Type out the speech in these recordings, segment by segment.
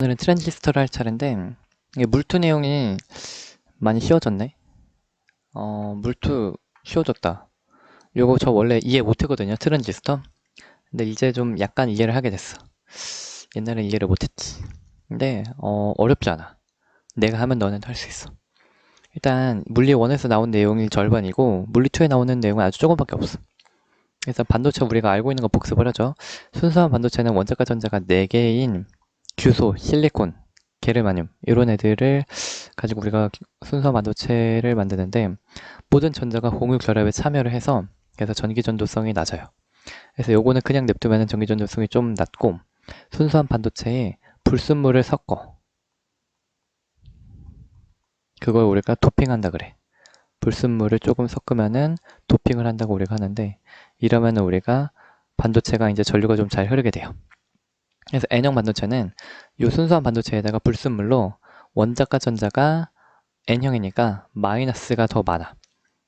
오늘은 트랜지스터를 할 차례인데 이게 물투 내용이 많이 쉬워졌네. 물투 쉬워졌다. 요거 저 원래 이해 못했거든요, 트랜지스터. 근데 이제 좀 약간 이해를 하게 됐어. 옛날에 이해를 못했지. 근데 어렵지 않아. 내가 하면 너는 할 수 있어. 일단 물리 1에서 나온 내용이 절반이고 물리 2에 나오는 내용은 아주 조금밖에 없어. 그래서 반도체 우리가 알고 있는 거 복습을 하죠. 순수한 반도체는 원자과 전자가 4개인 규소, 실리콘, 게르마늄 이런 애들을 가지고 우리가 순수한 반도체를 만드는데 모든 전자가 공유 결합에 참여를 해서 그래서 전기 전도성이 낮아요. 그래서 요거는 그냥 냅두면 전기 전도성이 좀 낮고 순수한 반도체에 불순물을 섞어 그걸 우리가 도핑한다 그래. 불순물을 조금 섞으면은 도핑을 한다고 우리가 하는데 이러면은 우리가 반도체가 이제 전류가 좀 잘 흐르게 돼요. 그래서 N형 반도체는 이 순수한 반도체에다가 불순물로 원자과 전자가 N형이니까 마이너스가 더 많아.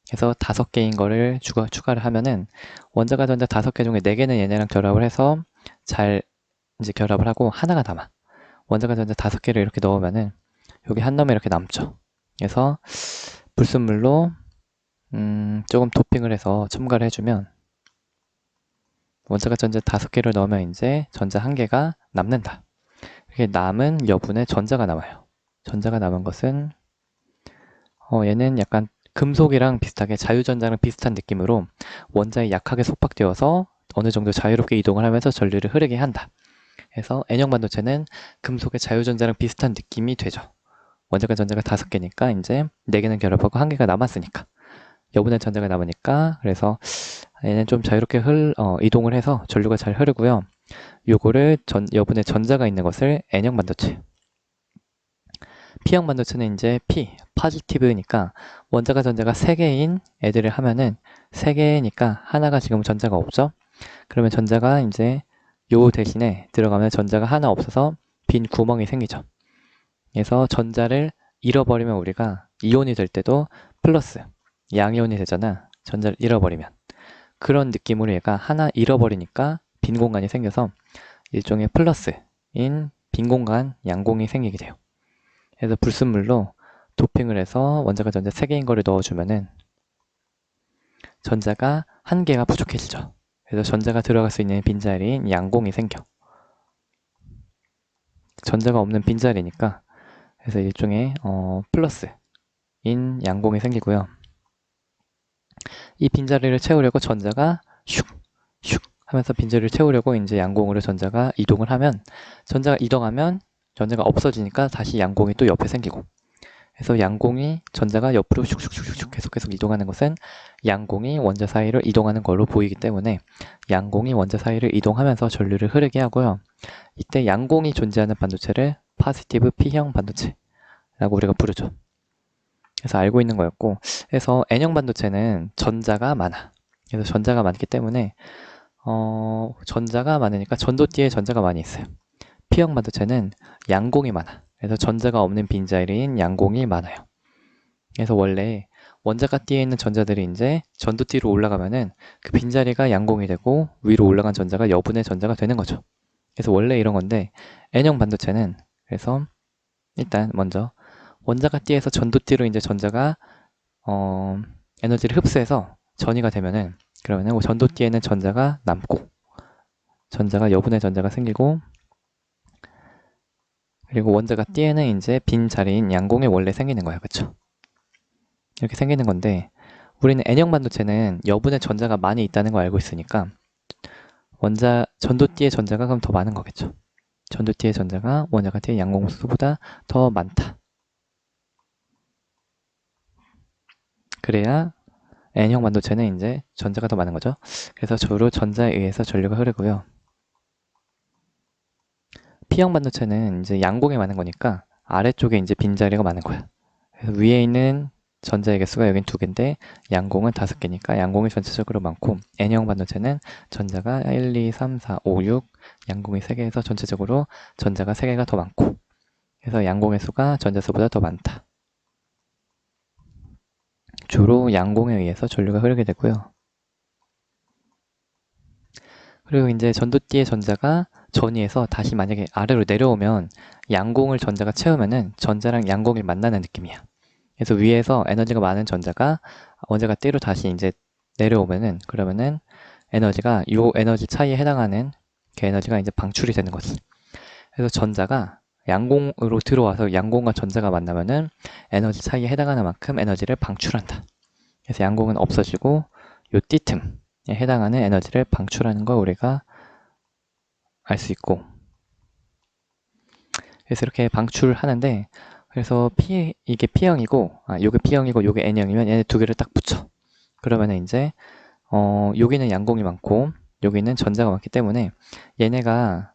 그래서 5개인 거를 추가를 하면은 원자과 전자 5개 중에 4개는 얘네랑 결합을 해서 잘 이제 결합을 하고 하나가 남아. 원자과 전자 5개를 이렇게 넣으면은 여기 한 놈이 이렇게 남죠. 그래서 불순물로 조금 도핑을 해서 첨가를 해주면 원자과 전자 5개를 넣으면 이제 전자 1개가 남는다. 이렇게 남은 여분의 전자가 남아요. 전자가 남은 것은 얘는 약간 금속이랑 비슷하게 자유전자랑 비슷한 느낌으로 원자에 약하게 속박되어서 어느 정도 자유롭게 이동을 하면서 전류를 흐르게 한다. 그래서 N형 반도체는 금속의 자유전자랑 비슷한 느낌이 되죠. 원자과 전자가 5개니까 이제 4개는 결합하고 1개가 남았으니까 여분의 전자가 남으니까 그래서 얘는 좀 자유롭게 이동을 해서 전류가 잘 흐르고요. 요거를 여분의 전자가 있는 것을 N형 반도체. P형 반도체는 이제 포지티브니까 원자과 전자가 3개인 애들을 하면은 3개니까 하나가 지금 전자가 없죠? 그러면 전자가 이제 요 대신에 들어가면 전자가 하나 없어서 빈 구멍이 생기죠. 그래서 전자를 잃어버리면 우리가 이온이 될 때도 플러스 양이온이 되잖아. 전자를 잃어버리면. 그런 느낌으로 얘가 하나 잃어버리니까 빈 공간이 생겨서 일종의 플러스인 빈 공간 양공이 생기게 돼요. 그래서 불순물로 도핑을 해서 원자과 전자 3개인 거를 넣어주면은 전자가 1개가 부족해지죠. 그래서 전자가 들어갈 수 있는 빈자리인 양공이 생겨. 전자가 없는 빈자리니까 그래서 일종의 플러스인 양공이 생기고요. 이 빈자리를 채우려고 전자가 슉 하면서 빈자리를 채우려고 이제 양공으로 전자가 이동을 하면 전자가 이동하면 전자가 없어지니까 다시 양공이 또 옆에 생기고 그래서 양공이 전자가 옆으로 슉슉슉슉 계속 이동하는 것은 양공이 원자 사이를 이동하는 걸로 보이기 때문에 양공이 원자 사이를 이동하면서 전류를 흐르게 하고요. 이때 양공이 존재하는 반도체를 포지티브 P형 반도체라고 우리가 부르죠. 그래서 알고 있는 거였고 그래서 N형 반도체는 전자가 많아. 그래서 전자가 많기 때문에 전자가 많으니까 전도띠에 전자가 많이 있어요. P형 반도체는 양공이 많아. 그래서 전자가 없는 빈자리인 양공이 많아요. 그래서 원래 원자가 띠에 있는 전자들이 이제 전도띠로 올라가면은 그 빈자리가 양공이 되고 위로 올라간 전자가 여분의 전자가 되는 거죠. 그래서 원래 이런 건데 N형 반도체는 그래서 일단 먼저 원자가 띠에서 전도띠로 이제 전자가 에너지를 흡수해서 전이가 되면은 그러면은 전도띠에는 전자가 남고 전자가 여분의 전자가 생기고 그리고 원자가 띠에는 이제 빈 자리인 양공이 원래 생기는 거야. 그쵸? 이렇게 생기는 건데 우리는 N형 반도체는 여분의 전자가 많이 있다는 걸 알고 있으니까 전도띠의 전자가 그럼 더 많은 거겠죠. 전도띠의 전자가 원자가 띠의 양공수보다 더 많다. 그래야 N형 반도체는 이제 전자가 더 많은 거죠. 그래서 주로 전자에 의해서 전류가 흐르고요. P형 반도체는 이제 양공이 많은 거니까 아래쪽에 이제 빈자리가 많은 거야. 그래서 위에 있는 전자의 개수가 여긴 2개인데 양공은 5개니까 양공이 전체적으로 많고 N형 반도체는 전자가 1, 2, 3, 4, 5, 6 양공이 3개에서 전체적으로 전자가 3개가 더 많고 그래서 양공의 수가 전자 수보다 더 많다. 주로 양공에 의해서 전류가 흐르게 되고요. 그리고 이제 전도띠의 전자가 전위에서 다시 만약에 아래로 내려오면 양공을 전자가 채우면은 전자랑 양공이 만나는 느낌이야. 그래서 위에서 에너지가 많은 전자가 원자가 띠로 다시 이제 내려오면은 그러면은 에너지가 요 에너지 차이에 해당하는 그 에너지가 이제 방출이 되는 거지. 그래서 전자가 양공으로 들어와서 양공과 전자가 만나면은 에너지 차이에 해당하는 만큼 에너지를 방출한다. 그래서 양공은 없어지고 요 띠틈에 해당하는 에너지를 방출하는 걸 우리가 알 수 있고, 그래서 이렇게 방출을 하는데, 그래서 이게 P형이고, 요게 P형이고 요게 N형이면 얘네 두 개를 딱 붙여. 그러면은 이제 여기는 양공이 많고 여기는 전자가 많기 때문에 얘네가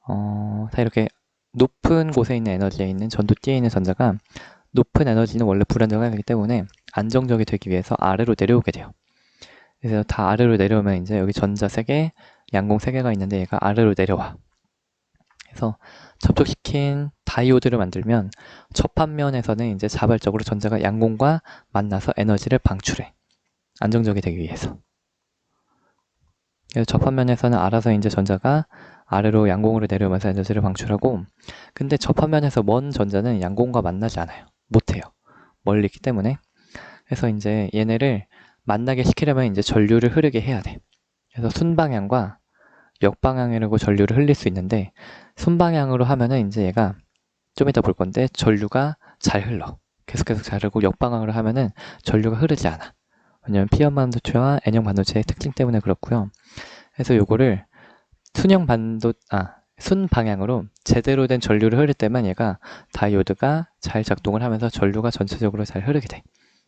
다 이렇게 높은 곳에 있는 에너지에 있는 전도띠에 있는 전자가 높은 에너지는 원래 불안정하기 때문에 안정적이 되기 위해서 아래로 내려오게 돼요. 그래서 다 아래로 내려오면 이제 여기 전자 3개, 양공 3개가 있는데 얘가 아래로 내려와. 그래서 접촉시킨 다이오드를 만들면 접합면에서는 이제 자발적으로 전자가 양공과 만나서 에너지를 방출해. 안정적이 되기 위해서. 그래서 접합면에서는 알아서 이제 전자가 아래로 양공으로 내려오면서 에너지를 방출하고, 근데 접합면에서 먼 전자는 양공과 만나지 않아요. 못해요. 멀리 있기 때문에. 그래서 이제 얘네를 만나게 시키려면 이제 전류를 흐르게 해야 돼. 그래서 순방향과 역방향이라고 전류를 흘릴 수 있는데, 순방향으로 하면은 이제 얘가 좀 이따 볼 건데 전류가 잘 흘러. 계속 잘 흐르고, 역방향으로 하면은 전류가 흐르지 않아. 왜냐면 P형 반도체와 N형 반도체의 특징 때문에 그렇고요. 그래서 요거를 순방향으로 제대로 된 전류를 흐를 때만 얘가 다이오드가 잘 작동을 하면서 전류가 전체적으로 잘 흐르게 돼.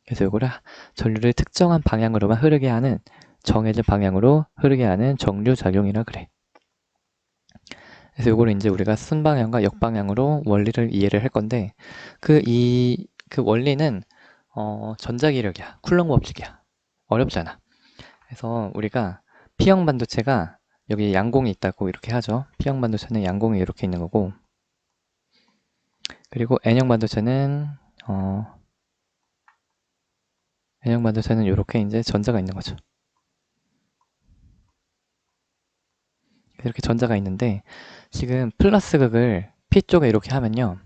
그래서 요거를 전류를 특정한 방향으로만 흐르게 하는, 정해진 방향으로 흐르게 하는 정류작용이라 그래. 그래서 요거를 이제 우리가 순방향과 역방향으로 원리를 이해를 할 건데, 그 원리는 전자기력이야. 쿨롱 법칙이야. 어렵지 않아. 그래서 우리가 P형 반도체가 여기 양공이 있다고 이렇게 하죠. P형 반도체는 양공이 이렇게 있는 거고, 그리고 N형 반도체는 이렇게 이제 전자가 있는 거죠. 이렇게 전자가 있는데, 지금 플러스 극을 P 쪽에 이렇게 하면요,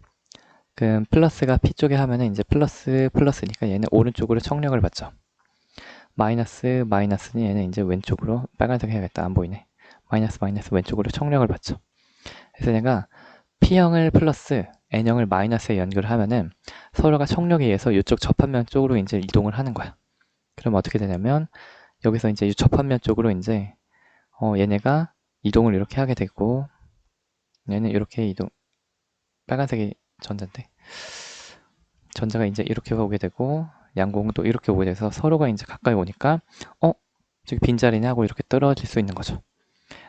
그 플러스가 P 쪽에 하면은 이제 플러스니까 얘는 오른쪽으로 청력을 받죠. 마이너스는 얘는 이제 왼쪽으로, 빨간색 해야겠다. 안 보이네. 마이너스 왼쪽으로 청력을 받죠. 그래서 내가 P형을 플러스, N형을 마이너스에 연결하면은 서로가 청력에 의해서 이쪽 접합면 쪽으로 이제 이동을 하는 거야. 그럼 어떻게 되냐면 여기서 이제 이 접합면 쪽으로 이제 얘네가 이동을 이렇게 하게 되고, 얘는 이렇게 이동, 빨간색이 전자인데 전자가 이제 이렇게 오게 되고 양공도 이렇게 오게 돼서 서로가 이제 가까이 오니까 저기 빈자리네 하고 이렇게 떨어질 수 있는 거죠.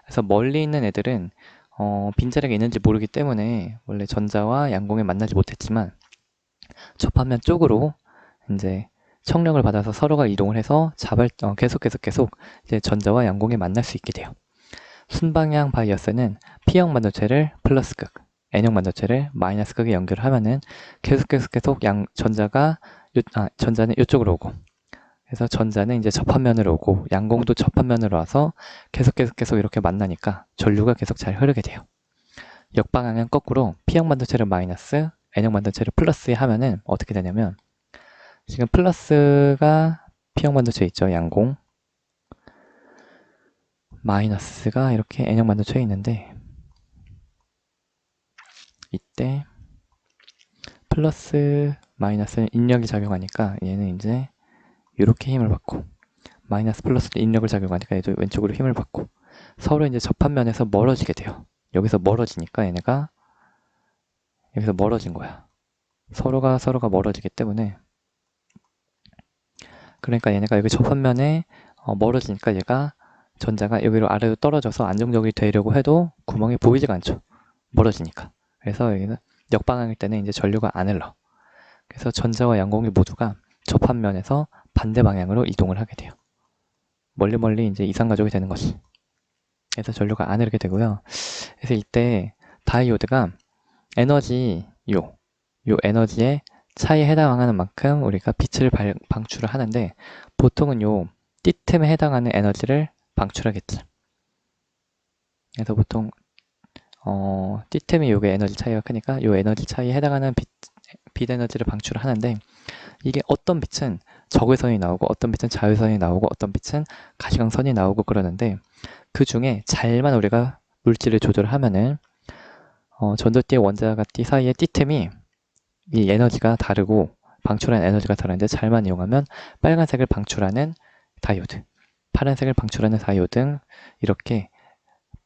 그래서 멀리 있는 애들은 빈자리가 있는지 모르기 때문에 원래 전자와 양공이 만나지 못했지만 접합면 쪽으로 이제 청력을 받아서 서로가 이동을 해서 계속 이제 전자와 양공이 만날 수 있게 돼요. 순방향 바이어스는 P형 반도체를 플러스 극, N형 반도체를 마이너스 극에 연결하면은 계속 전자는 이쪽으로 오고, 그래서 전자는 이제 접합면으로 오고 양공도 접합면으로 와서 계속 이렇게 만나니까 전류가 계속 잘 흐르게 돼요. 역방향은 거꾸로 P형 반도체를 마이너스, N형 반도체를 플러스에 하면은 어떻게 되냐면, 지금 플러스가 P형 반도체 있죠, 양공. 마이너스가 이렇게 N형 반도체에 있는데, 이때 플러스 마이너스는 인력이 작용하니까 얘는 이제 이렇게 힘을 받고, 마이너스 플러스는 인력을 작용하니까 얘도 왼쪽으로 힘을 받고, 서로 이제 접합면에서 멀어지게 돼요. 여기서 멀어지니까 얘네가 여기서 멀어진 거야. 서로가 멀어지기 때문에, 그러니까 얘네가 여기 접합면에 멀어지니까 얘가 전자가 여기로 아래로 떨어져서 안정적이 되려고 해도 구멍이 보이지가 않죠. 멀어지니까. 그래서 여기는 역방향일 때는 이제 전류가 안 흘러. 그래서 전자와 양공이 모두가 접합면에서 반대 방향으로 이동을 하게 돼요. 멀리 이제 이산가족이 되는 거지. 그래서 전류가 안 흐르게 되고요. 그래서 이때 다이오드가 에너지, 요 에너지의 차이에 해당하는 만큼 우리가 빛을 방출을 하는데, 보통은 요 띠틈에 해당하는 에너지를 방출하겠지. 그래서 보통 T템이 요게 에너지 차이가 크니까 요 에너지 차이에 해당하는 빛 에너지를 방출하는데, 이게 어떤 빛은 적외선이 나오고 어떤 빛은 자외선이 나오고 어떤 빛은 가시광선이 나오고 그러는데, 그 중에 잘만 우리가 물질을 조절하면은 전도띠 원자가 띠 사이의 T템이 이 에너지가 다르고 방출하는 에너지가 다른데, 잘만 이용하면 빨간색을 방출하는 다이오드, 파란색을 방출하는 다이오드, 이렇게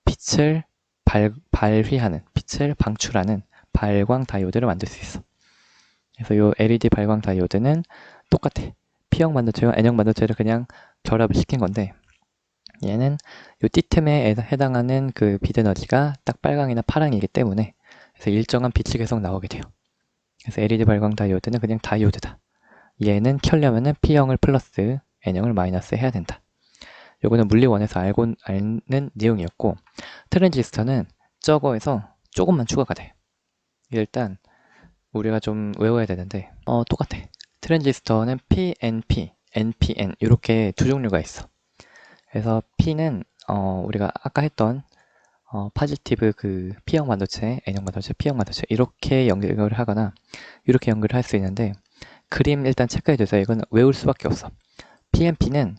빛을 발휘하는, 빛을 방출하는 발광 다이오드를 만들 수 있어. 그래서 이 LED 발광 다이오드는 똑같아. P형 반도체와 N형 반도체를 그냥 결합을 시킨 건데, 얘는 이 T템에 해당하는 그 빛 에너지가 딱 빨강이나 파랑이기 때문에, 그래서 일정한 빛이 계속 나오게 돼요. 그래서 LED 발광 다이오드는 그냥 다이오드다. 얘는 켜려면은 P형을 플러스, N형을 마이너스 해야 된다. 요거는 물리원에서 아는 내용이었고, 트랜지스터는 저거에서 조금만 추가가 돼. 일단 우리가 좀 외워야 되는데, 똑같아. 트랜지스터는 PNP, NPN 이렇게 두 종류가 있어. 그래서 P는 우리가 아까 했던 파지티브 그 P형 반도체, N형 반도체, P형 반도체 이렇게 연결을 하거나 이렇게 연결을 할 수 있는데, 그림 일단 체크해 주세요. 이건 외울 수밖에 없어. PNP는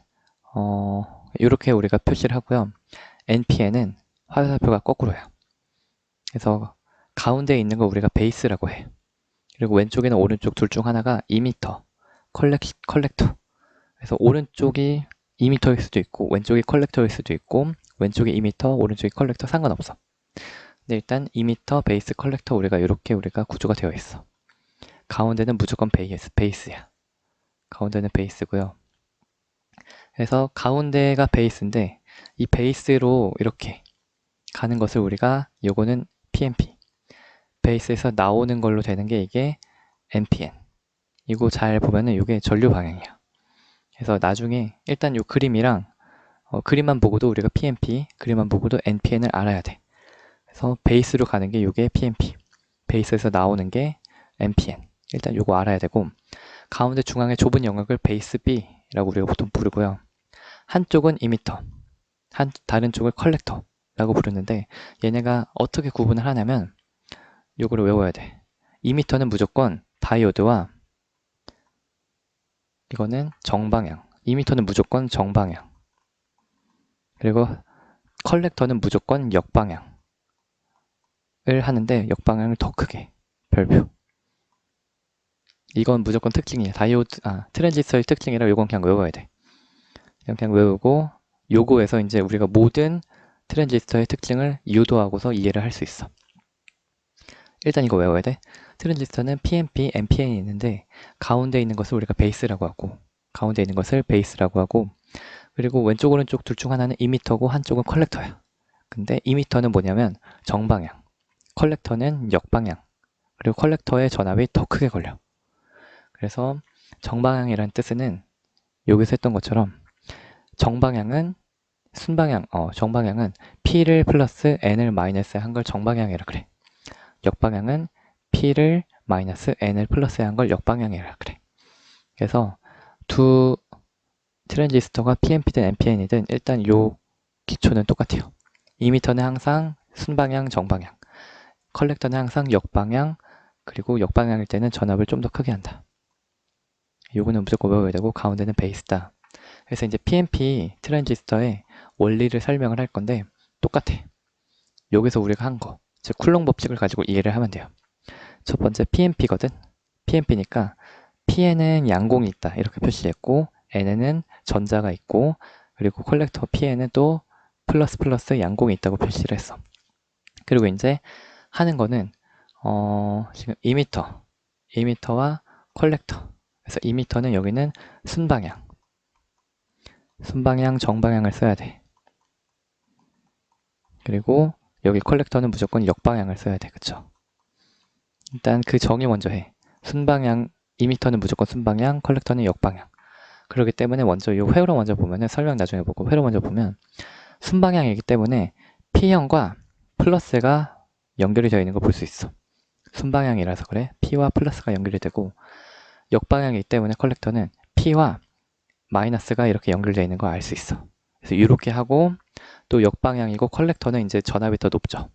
이렇게 우리가 표시를 하고요. NPN은 화살표가 거꾸로요. 그래서 가운데에 있는 거 우리가 베이스라고 해. 그리고 왼쪽에는 오른쪽 둘 중 하나가 이미터, 컬렉터. 그래서 오른쪽이 이미터일 수도 있고 왼쪽이 컬렉터일 수도 있고, 왼쪽이 이미터, 오른쪽이 컬렉터 상관없어. 근데 일단 이미터, 베이스, 컬렉터 우리가 이렇게 우리가 구조가 되어 있어. 가운데는 무조건 베이스야. 가운데는 베이스고요. 그래서 가운데가 베이스인데, 이 베이스로 이렇게 가는 것을 우리가, 요거는 PNP, 베이스에서 나오는 걸로 되는 게 이게 NPN. 이거 잘 보면은 이게 전류 방향이야. 그래서 나중에 일단 요 그림이랑 그림만 보고도 우리가 PNP, 그림만 보고도 NPN을 알아야 돼. 그래서 베이스로 가는 게 이게 PNP, 베이스에서 나오는 게 NPN. 일단 요거 알아야 되고, 가운데 중앙에 좁은 영역을 베이스 B라고 우리가 보통 부르고요. 한쪽은 이미터, 다른 쪽을 컬렉터라고 부르는데, 얘네가 어떻게 구분을 하냐면 요거를 외워야 돼. 이미터는 무조건 다이오드와, 이거는 정방향, 이미터는 무조건 정방향, 그리고 컬렉터는 무조건 역방향을 하는데, 역방향을 더 크게, 별표. 이건 무조건 특징이에요. 트랜지스터의 특징이라 요건 그냥 외워야 돼. 그냥 외우고, 요거에서 이제 우리가 모든 트랜지스터의 특징을 유도하고서 이해를 할 수 있어. 일단 이거 외워야 돼. 트랜지스터는 PNP, NPN이 있는데, 가운데 있는 것을 우리가 베이스라고 하고, 가운데 있는 것을 베이스라고 하고, 그리고 왼쪽 오른쪽 둘 중 하나는 이미터고 한쪽은 컬렉터야. 근데 이미터는 뭐냐면 정방향, 컬렉터는 역방향, 그리고 컬렉터의 전압이 더 크게 걸려. 그래서 정방향이라는 뜻은 여기서 했던 것처럼, 정방향은 정방향은 P를 플러스 N을 마이너스 한 걸 정방향이라 그래. 역방향은 P를 마이너스 N을 플러스 한 걸 역방향이라 그래. 그래서 두 트랜지스터가 PNP든 NPN이든 일단 요 기초는 똑같아요. 이미터는 항상 순방향, 정방향, 컬렉터는 항상 역방향, 그리고 역방향일 때는 전압을 좀 더 크게 한다. 요거는 무조건 외워야 되고, 가운데는 베이스다. 그래서 이제 PNP 트랜지스터의 원리를 설명을 할 건데, 똑같아. 여기서 우리가 한 거, 즉 쿨롱 법칙을 가지고 이해를 하면 돼요. 첫 번째 PNP거든. PNP니까 P에는 양공이 있다 이렇게 표시했고, N에는 전자가 있고, 그리고 컬렉터 P에는 또 플러스 양공이 있다고 표시를 했어. 그리고 이제 하는 거는 지금 이미터와 컬렉터. 그래서 이미터는 여기는 순방향, 정방향을 써야 돼. 그리고 여기 컬렉터는 무조건 역방향을 써야 돼. 그쵸? 일단 그 정의 먼저 해. 이미터는 무조건 순방향, 컬렉터는 역방향. 그렇기 때문에 먼저 이 회로 먼저 보면은, 설명 나중에 보고 회로 먼저 보면 순방향이기 때문에 P형과 플러스가 연결이 되어 있는 걸 볼 수 있어. 순방향이라서 그래. P와 플러스가 연결이 되고, 역방향이기 때문에 컬렉터는 P와 마이너스가 이렇게 연결되어 있는 걸 알 수 있어. 그래서 이렇게 하고, 또 역방향이고 컬렉터는 이제 전압이 더 높죠.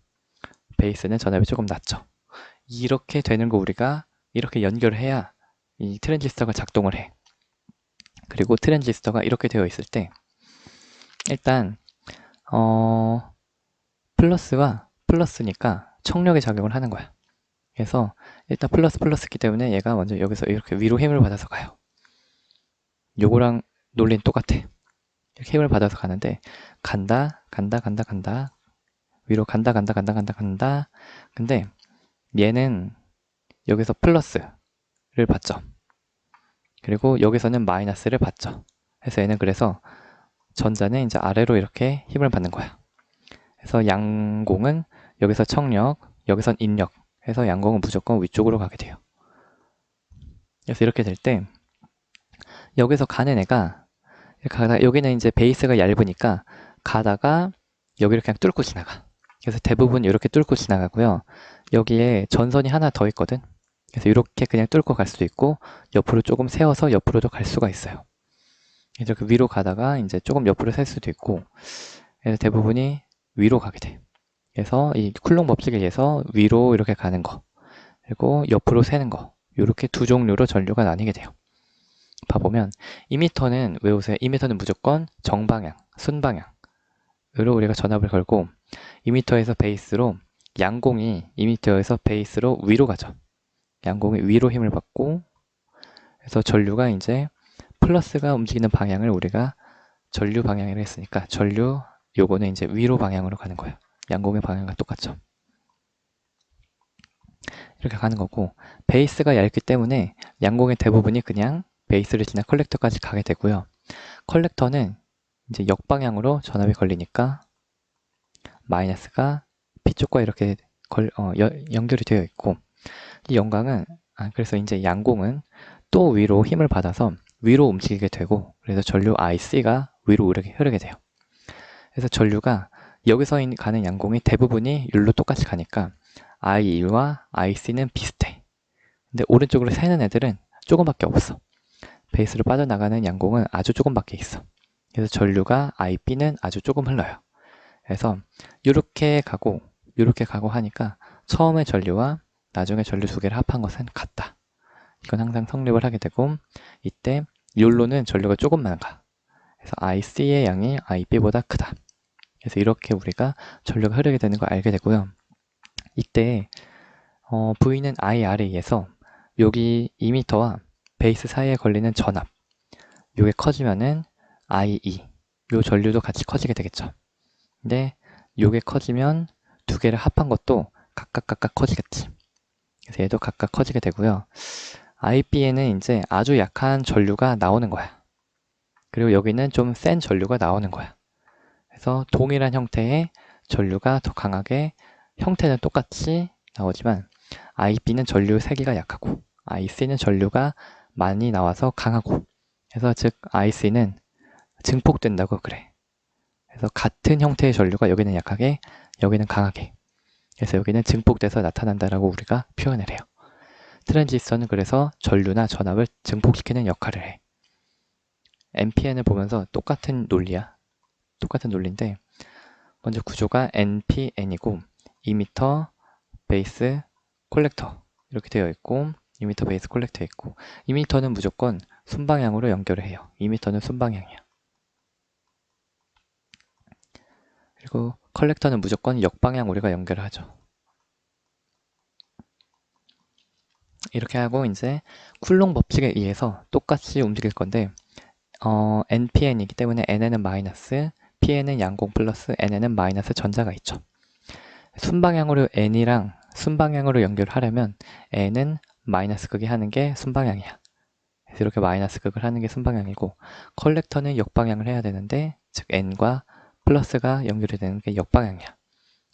베이스는 전압이 조금 낮죠. 이렇게 되는 거 우리가 이렇게 연결을 해야 이 트랜지스터가 작동을 해. 그리고 트랜지스터가 이렇게 되어 있을 때 일단 플러스와 플러스니까 청력의 작용을 하는 거야. 그래서 일단 플러스기 때문에 얘가 먼저 여기서 이렇게 위로 힘을 받아서 가요. 요거랑 논리는 똑같아. 이렇게 힘을 받아서 가는데 간다 위로 간다. 근데 얘는 여기서 플러스를 받죠. 그리고 여기서는 마이너스를 받죠. 그래서 얘는 그래서 전자는 이제 아래로 이렇게 힘을 받는 거야. 그래서 양공은 여기서 청력, 여기선 인력 해서 양공은 무조건 위쪽으로 가게 돼요. 그래서 이렇게 될 때 여기서 가는 애가 여기는 이제 베이스가 얇으니까 가다가 여기를 그냥 뚫고 지나가. 그래서 대부분 이렇게 뚫고 지나가고요. 여기에 전선이 하나 더 있거든. 그래서 이렇게 그냥 뚫고 갈 수도 있고 옆으로 조금 세워서 옆으로도 갈 수가 있어요. 이렇게 위로 가다가 이제 조금 옆으로 셀 수도 있고 그래서 대부분이 위로 가게 돼. 그래서 이 쿨롱 법칙에 의해서 위로 이렇게 가는 거 그리고 옆으로 새는 거 이렇게 두 종류로 전류가 나뉘게 돼요. 봐보면 이미터는 외우세요. 이미터는 무조건 정방향, 순방향으로 우리가 전압을 걸고 이미터에서 베이스로 양공이 이미터에서 베이스로 위로 가죠. 양공이 위로 힘을 받고 그래서 전류가 이제 플러스가 움직이는 방향을 우리가 전류 방향이라고 했으니까 전류 요거는 이제 위로 방향으로 가는 거예요. 양공의 방향과 똑같죠. 이렇게 가는 거고 베이스가 얇기 때문에 양공의 대부분이 그냥 베이스를 지나 컬렉터까지 가게 되고요. 컬렉터는 이제 역방향으로 전압이 걸리니까 마이너스가 P쪽과 이렇게 연결이 되어 있고 이 영광은 그래서 이제 양공은 또 위로 힘을 받아서 위로 움직이게 되고 그래서 전류 IC가 위로 흐르게 돼요. 그래서 전류가 여기서 가는 양공이 대부분이 율로 똑같이 가니까 IE와 IC는 비슷해. 근데 오른쪽으로 새는 애들은 조금밖에 없어. 베이스로 빠져나가는 양공은 아주 조금밖에 있어. 그래서 전류가 IB는 아주 조금 흘러요. 그래서 이렇게 가고 하니까 처음에 전류와 나중에 전류 두 개를 합한 것은 같다. 이건 항상 성립을 하게 되고 이때 율로는 전류가 조금만 가. 그래서 IC의 양이 IB보다 크다. 그래서 이렇게 우리가 전류가 흐르게 되는 걸 알게 되고요. 이때 V는 IR에 의해서 여기 2m와 베이스 사이에 걸리는 전압 이게 커지면은 IE 요 전류도 같이 커지게 되겠죠. 근데 요게 커지면 두 개를 합한 것도 각각 커지겠지. 그래서 얘도 각각 커지게 되고요. IB에는 이제 아주 약한 전류가 나오는 거야. 그리고 여기는 좀 센 전류가 나오는 거야. 그래서 동일한 형태의 전류가 더 강하게 형태는 똑같이 나오지만 IB는 전류 세기가 약하고 IC는 전류가 많이 나와서 강하고 그래서 즉 IC는 증폭된다고 그래. 그래서 같은 형태의 전류가 여기는 약하게 여기는 강하게 그래서 여기는 증폭돼서 나타난다라고 우리가 표현을 해요. 트랜지스터는 그래서 전류나 전압을 증폭시키는 역할을 해. NPN을 보면서 똑같은 논리야. 똑같은 논리인데 먼저 구조가 NPN이고 이미터, 베이스, 콜렉터 이렇게 되어 있고 이미터, 베이스, 콜렉터 있고 이미터는 무조건 순방향으로 연결을 해요. 이미터는 순방향이야. 그리고 컬렉터는 무조건 역방향 우리가 연결을 하죠. 이렇게 하고 이제 쿨롱 법칙에 의해서 똑같이 움직일 건데 NPN이기 때문에 N에는 마이너스, P에는 양공 플러스, N에는 마이너스 전자가 있죠. 순방향으로 N이랑 순방향으로 연결하려면 N은 마이너스 극이 하는 게 순방향이야. 그래서 이렇게 마이너스 극을 하는 게 순방향이고 컬렉터는 역방향을 해야 되는데 즉 N과 플러스가 연결이 되는 게 역방향이야.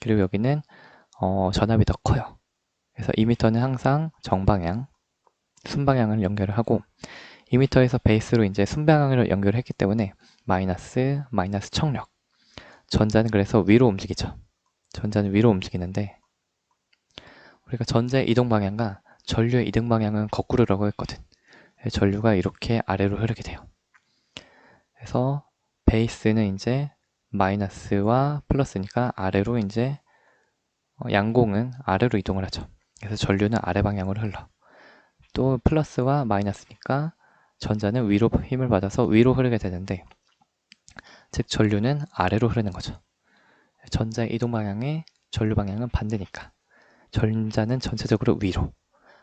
그리고 여기는 전압이 더 커요. 그래서 이미터는 항상 정방향, 순방향을 연결을 하고 이미터에서 베이스로 이제 순방향으로 연결했기 때문에 마이너스 청력. 전자는 그래서 위로 움직이죠. 전자는 위로 움직이는데 우리가 전자의 이동 방향과 전류의 이동 방향은 거꾸로라고 했거든. 전류가 이렇게 아래로 흐르게 돼요. 그래서 베이스는 이제 마이너스와 플러스니까 아래로 이제 양공은 아래로 이동을 하죠. 그래서 전류는 아래 방향으로 흘러. 또 플러스와 마이너스니까 전자는 위로 힘을 받아서 위로 흐르게 되는데, 즉 전류는 아래로 흐르는 거죠. 전자의 이동 방향의 전류 방향은 반대니까 전자는 전체적으로 위로,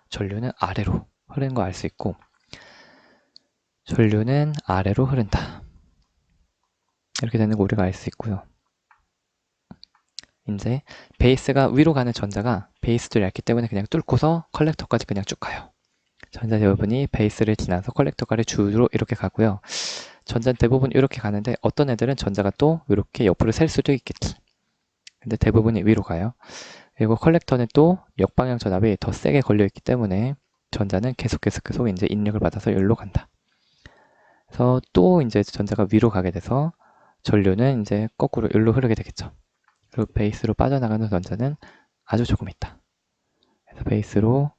전류는 아래로 흐르는 거 알 수 있고, 전류는 아래로 흐른다. 이렇게 되는 거 우리가 알 수 있고요. 이제 베이스가 위로 가는 전자가 베이스도 얇기 때문에 그냥 뚫고서 컬렉터까지 그냥 쭉 가요. 전자 대부분이 베이스를 지나서 컬렉터까지 주로 이렇게 가고요. 전자 대부분 이렇게 가는데 어떤 애들은 전자가 또 이렇게 옆으로 셀 수도 있겠지. 근데 대부분이 위로 가요. 그리고 컬렉터는 또 역방향 전압이 더 세게 걸려있기 때문에 전자는 계속 이제 인력을 받아서 여기로 간다. 그래서 또 이제 전자가 위로 가게 돼서 전류는 이제 거꾸로 여기로 흐르게 되겠죠. 그리고 베이스로 빠져나가는 전자는 아주 조금 있다. 그래서 베이스로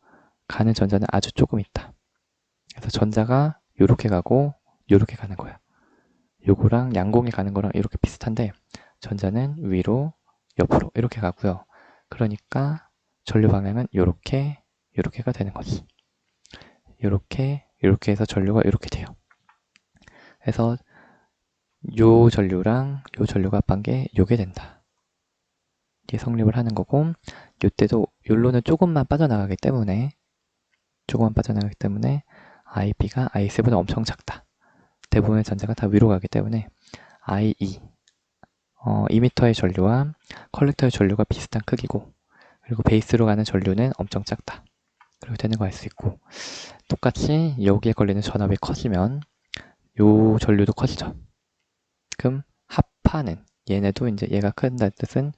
가는 전자는 아주 조금 있다. 그래서 전자가 요렇게 가고 요렇게 가는 거야. 요거랑 양공이 가는 거랑 이렇게 비슷한데 전자는 위로, 옆으로 이렇게 가고요. 그러니까 전류 방향은 요렇게가 되는 거지. 요렇게 해서 전류가 요렇게 돼요. 그래서 요 전류랑 요 전류가 합한 게 요게 된다. 이게 성립을 하는 거고, 요때도 요로는 조금만 빠져나가기 때문에 IB가 IC보다 엄청 작다. 대부분의 전자가 다 위로 가기 때문에 IE, 이미터의 전류와 컬렉터의 전류가 비슷한 크기고, 그리고 베이스로 가는 전류는 엄청 작다. 그렇게 되는 거 알 수 있고, 똑같이 여기에 걸리는 전압이 커지면 요 전류도 커지죠. 그럼 합하는 얘네도 이제 얘가 큰다는 뜻은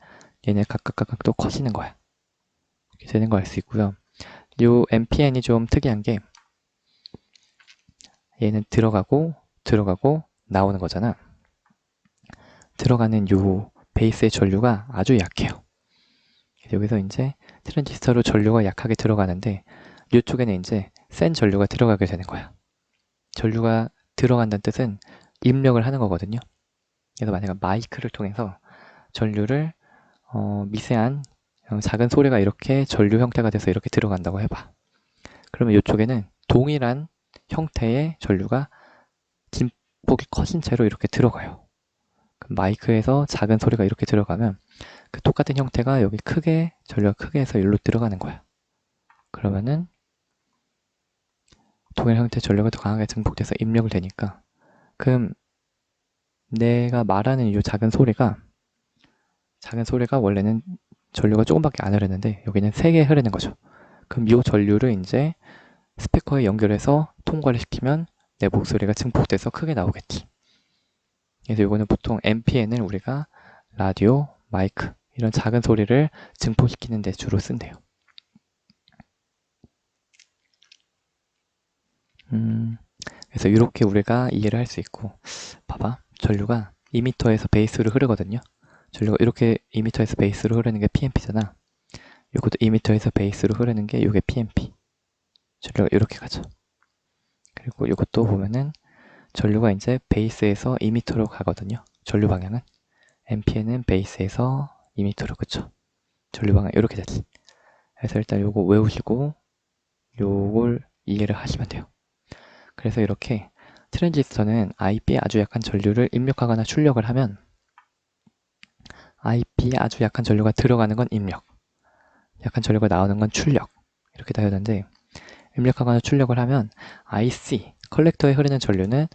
얘네 각각 또 커지는 거야. 이렇게 되는 거 알 수 있고요. 요 MPN이 좀 특이한 게 얘는 들어가고 나오는 거잖아. 들어가는 요 베이스의 전류가 아주 약해요. 여기서 이제 트랜지스터로 전류가 약하게 들어가는데 이쪽에는 이제 센 전류가 들어가게 되는 거야. 전류가 들어간다는 뜻은 입력을 하는 거거든요. 그래서 만약에 마이크를 통해서 전류를 미세한 작은 소리가 이렇게 전류 형태가 돼서 이렇게 들어간다고 해봐. 그러면 이쪽에는 동일한 형태의 전류가 진폭이 커진 채로 이렇게 들어가요. 마이크에서 작은 소리가 이렇게 들어가면 그 똑같은 형태가 여기 전류가 크게 해서 여기로 들어가는 거야. 그러면은 동일한 형태의 전류가 더 강하게 증폭돼서 입력을 되니까, 그럼 내가 말하는 이 작은 소리가 원래는 전류가 조금밖에 안 흐르는데 여기는 3개 흐르는 거죠. 그럼 이 전류를 이제 스피커에 연결해서 통과를 시키면 내 목소리가 증폭돼서 크게 나오겠지. 그래서 이거는 보통 MPN을 우리가 라디오, 마이크 이런 작은 소리를 증폭시키는 데 주로 쓴대요. 그래서 이렇게 우리가 이해를 할 수 있고, 봐봐. 전류가 2m에서 베이스로 흐르거든요. 전류가 이렇게 2m에서 베이스로 흐르는 게 PMP잖아. 이것도 2m에서 베이스로 흐르는 게 이게 PMP. 전류가 이렇게 가죠. 그리고 이것도 보면은 전류가 이제 베이스에서 2m로 가거든요. 전류 방향은. MPN은 베이스에서 2m로, 그쵸? 전류 방향 이렇게 되지. 그래서 일단 요거 외우시고 요걸 이해를 하시면 돼요. 그래서 이렇게 트랜지스터는 IP에 아주 약한 전류를 입력하거나 출력을 하면 IP에 아주 약한 전류가 들어가는 건 입력, 약한 전류가 나오는 건 출력, 이렇게 되는데, 입력하거나 출력을 하면 IC, 컬렉터에 흐르는 전류는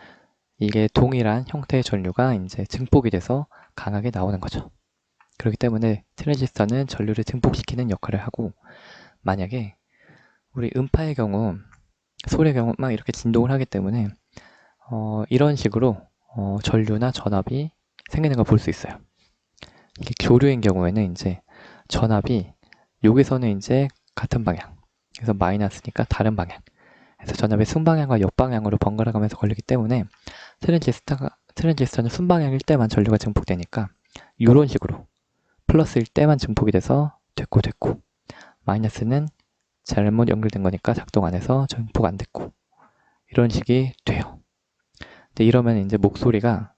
이게 동일한 형태의 전류가 이제 증폭이 돼서 강하게 나오는 거죠. 그렇기 때문에 트랜지스터는 전류를 증폭시키는 역할을 하고, 만약에 우리 음파의 경우, 소리의 경우 막 이렇게 진동을 하기 때문에 이런 식으로 전류나 전압이 생기는 걸 볼 수 있어요. 이게 교류인 경우에는 이제 전압이 여기서는 이제 같은 방향, 그래서 마이너스니까 다른 방향, 그래서 전압이 순방향과 역방향으로 번갈아 가면서 걸리기 때문에 트랜지스터는 순방향일 때만 전류가 증폭되니까 이런 식으로 플러스일 때만 증폭이 돼서 됐고 마이너스는 잘못 연결된 거니까 작동 안 해서 증폭 안 됐고, 이런 식이 돼요. 근데 이러면 이제 목소리가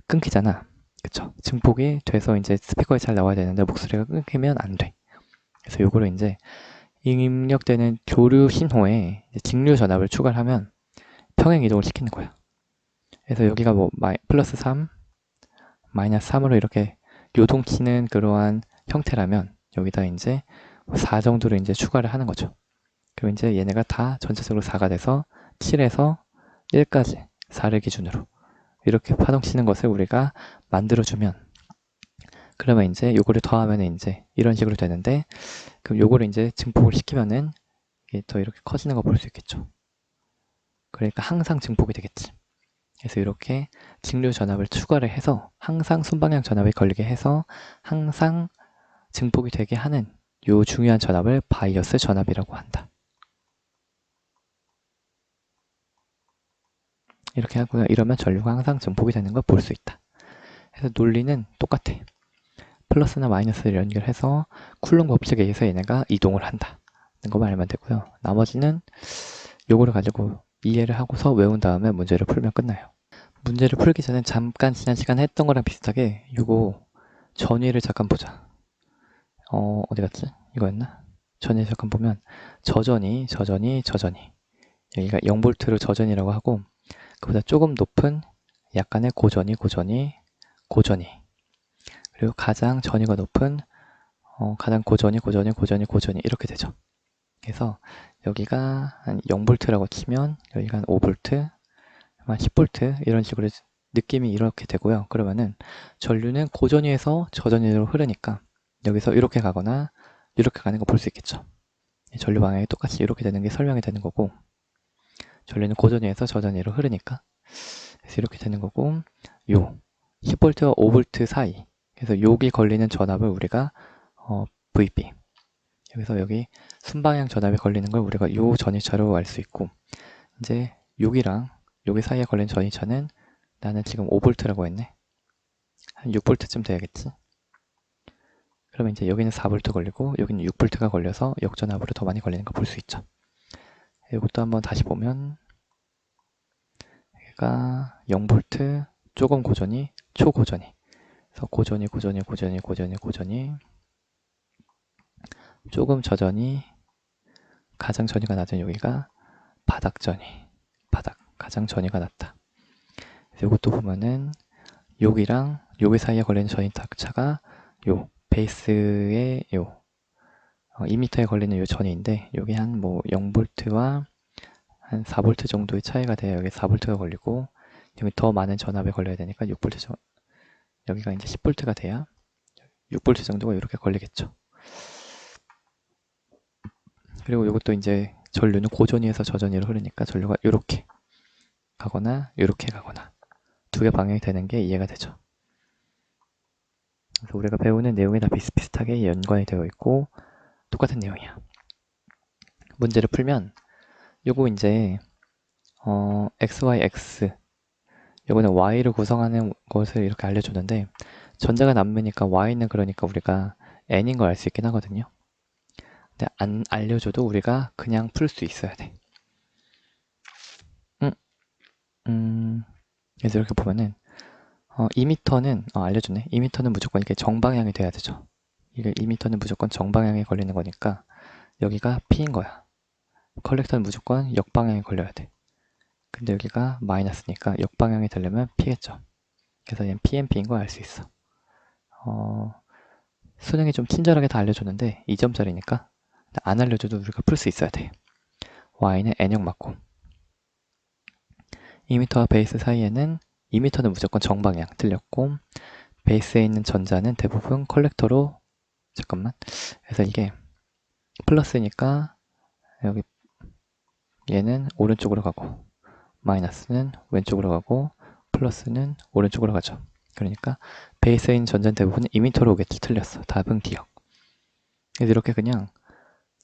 끊기잖아. 그쵸? 증폭이 돼서 이제 스피커에 잘 나와야 되는데 목소리가 끊기면 안 돼. 그래서 요거를 이제 입력되는 교류 신호에 직류 전압을 추가를 하면 평행 이동을 시키는 거야. 그래서 여기가 뭐 플러스 3, 마이너스 3으로 이렇게 요동치는 그러한 형태라면 여기다 이제 4 정도를 이제 추가를 하는 거죠. 그럼 이제 얘네가 다 전체적으로 4가 돼서 7에서 1까지 4를 기준으로 이렇게 파동치는 것을 우리가 만들어주면 그러면 이제 요거를 더하면 이제 이런 식으로 되는데 그럼 요거를 이제 증폭을 시키면은 이게 더 이렇게 커지는 거 볼 수 있겠죠. 그러니까 항상 증폭이 되겠지. 그래서 이렇게 직류 전압을 추가를 해서 항상 순방향 전압이 걸리게 해서 항상 증폭이 되게 하는 요 중요한 전압을 바이어스 전압이라고 한다. 이렇게 하고요. 이러면 전류가 항상 증폭이 되는 걸 볼 수 있다. 그래서 논리는 똑같아. 플러스나 마이너스를 연결해서 쿨롱 법칙에 의해서 얘네가 이동을 한다. 거 알면 되고요. 나머지는 요거를 가지고 이해를 하고서 외운 다음에 문제를 풀면 끝나요. 문제를 풀기 전에 잠깐 지난 시간에 했던 거랑 비슷하게 요거 전위를 잠깐 보자. 어디 갔지? 이거였나? 전위 잠깐 보면 저전이 여기가 0V로 저전이라고 하고 그보다 조금 높은 약간의 고전이 그리고 가장 전위가 높은 가장 고전이 이렇게 되죠. 그래서 여기가 한 0V라고 치면 여기가 한 5V, 한 10V 이런 식으로 느낌이 이렇게 되고요. 그러면은 전류는 고전위에서 저전위로 흐르니까 여기서 이렇게 가거나 이렇게 가는 거 볼 수 있겠죠. 전류 방향이 똑같이 이렇게 되는 게 설명이 되는 거고 전류는 고전위에서 저전위로 흐르니까 그래서 이렇게 되는 거고 요 10V와 5V 사이 그래서 여기 걸리는 전압을 우리가 VB 여기서 여기 순방향 전압에 걸리는 걸 우리가 요 전위차로 알 수 있고 이제 여기랑 여기 사이에 걸린 전위차는 나는 지금 5V라고 했네. 한 6V쯤 돼야겠지. 그러면 이제 여기는 4V 걸리고 여기는 6V가 걸려서 역전압으로 더 많이 걸리는 거 볼 수 있죠. 이것도 한번 다시 보면 여기가 0V 조금 고전이 초고전이 그래서 고전이 조금 저전이 가장 전위가 낮은 여기가 바닥전이 가장 전위가 낮다. 이것도 보면은 여기랑 여기 사이에 걸리는 전위차가 요 베이스의 요 2m에 걸리는 요 전위인데 여기 한 뭐 0V와 한 4V 정도의 차이가 돼요. 여기 4V가 걸리고 여기 더 많은 전압에 걸려야 되니까 6V 정도 여기가 이제 10V가 돼야 6V 정도가 이렇게 걸리겠죠. 그리고 이것도 이제 전류는 고전위에서 저전위로 흐르니까 전류가 이렇게 가거나 이렇게 가거나 두 개 방향이 되는 게 이해가 되죠. 그래서 우리가 배우는 내용이 다 비슷비슷하게 연관이 되어 있고 똑같은 내용이야. 문제를 풀면 요거 이제 XYX 요거는 Y를 구성하는 것을 이렇게 알려주는데 전자가 남으니까 Y는 그러니까 우리가 N인 걸 알 수 있긴 하거든요. 근데 안 알려줘도 우리가 그냥 풀 수 있어야 돼. 그래서 이렇게 보면은 2m는 알려주네. 2m는 무조건 이렇게 정방향이 돼야 되죠. 이게 2m는 무조건 정방향에 걸리는 거니까 여기가 P인 거야. 컬렉터는 무조건 역방향에 걸려야 돼. 근데 여기가 마이너스니까 역방향이 되려면 P겠죠. 그래서 얘는 PMP인 거 알 수 있어. 수능이 좀 친절하게 다 알려줬는데 2점짜리니까 안 알려줘도 우리가 풀 수 있어야 돼. Y는 N형 맞고 2m와 베이스 사이에는 2m는 무조건 정방향 틀렸고 베이스에 있는 전자는 대부분 컬렉터로 잠깐만 그래서 이게 플러스니까 여기 얘는 오른쪽으로 가고 마이너스는 왼쪽으로 가고 플러스는 오른쪽으로 가죠. 그러니까 베이스에 있는 전자는 대부분 2m로 오겠지. 틀렸어. 답은 D역. 그래서 이렇게 그냥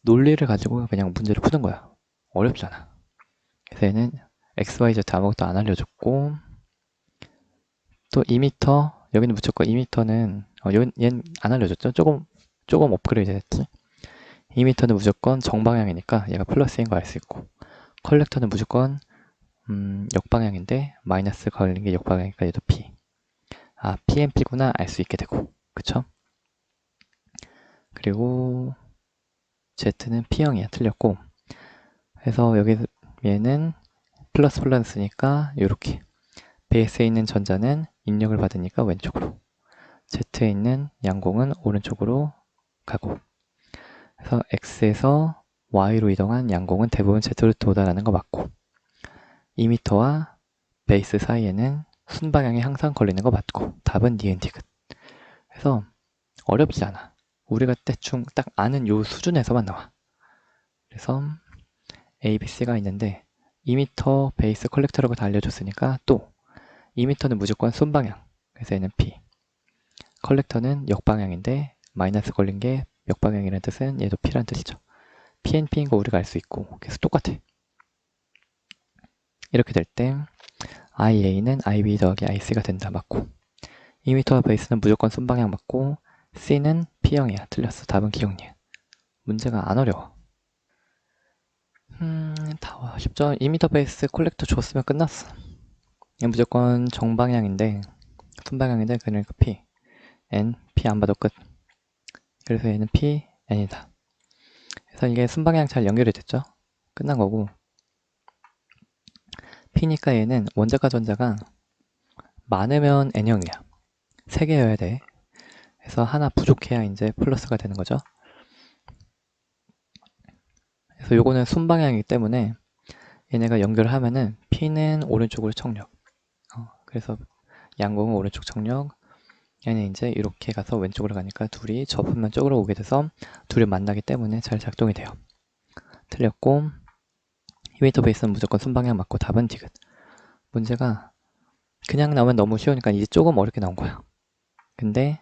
논리를 가지고 그냥 문제를 푸는 거야. 어렵잖아. 그래서 얘는 XYZ 아무것도 안 알려줬고 또 2m 여기는 무조건 2m는 얘는 안 알려줬죠. 조금 업그레이드 됐지. 2m는 무조건 정방향이니까 얘가 플러스인 거 알 수 있고 컬렉터는 무조건 역방향인데 마이너스 걸린 게 역방향이니까 얘도 P. PMP구나 알 수 있게 되고 그쵸? 그리고 Z는 P형이야. 틀렸고. 그래서 여기 얘는 플러스 플러스니까 이렇게 베이스에 있는 전자는 입력을 받으니까 왼쪽으로, Z에 있는 양공은 오른쪽으로 가고, 그래서 X에서 Y로 이동한 양공은 대부분 Z로 도달하는 거 맞고, 2m와 베이스 사이에는 순방향이 항상 걸리는 거 맞고, 답은 니은 디귿. 그래서 어렵지 않아. 우리가 대충 딱 아는 요 수준에서만 나와. 그래서 A, B, C가 있는데 2m 베이스 컬렉터라고 다 알려줬으니까 또 2m는 무조건 순방향. 그래서 얘는 P. 컬렉터는 역방향인데 마이너스 걸린 게 역방향이라는 뜻은 얘도 P라는 뜻이죠. PNP인 거 우리가 알 수 있고 계속 똑같아. 이렇게 될 때 IA는 IB 더하기 IC가 된다. 맞고. 2m와 베이스는 무조건 순방향 맞고, C는 P형이야. 틀렸어. 답은 기억니은. 문제가 안 어려워. 다 쉽죠? 2m 베이스 콜렉터 줬으면 끝났어. 얘는 무조건 정방향인데, 순방향인데, 그러니까 P. N, P 안 봐도 끝. 그래서 얘는 P, N이다. 그래서 이게 순방향 잘 연결이 됐죠? 끝난 거고. P니까 얘는 원자과 전자가 많으면 N형이야. 3개여야 돼. 그래서 하나 부족해야 이제 플러스가 되는 거죠. 그래서 요거는 순방향이기 때문에 얘네가 연결을 하면은 P는 오른쪽으로 청력. 그래서 양공은 오른쪽 청력. 얘는 이제 이렇게 가서 왼쪽으로 가니까 둘이 접으면 쪽으로 오게 돼서 둘이 만나기 때문에 잘 작동이 돼요. 틀렸고, 2m 베이스는 무조건 순방향 맞고 답은 디귿. 문제가 그냥 나오면 너무 쉬우니까 이제 조금 어렵게 나온 거야. 근데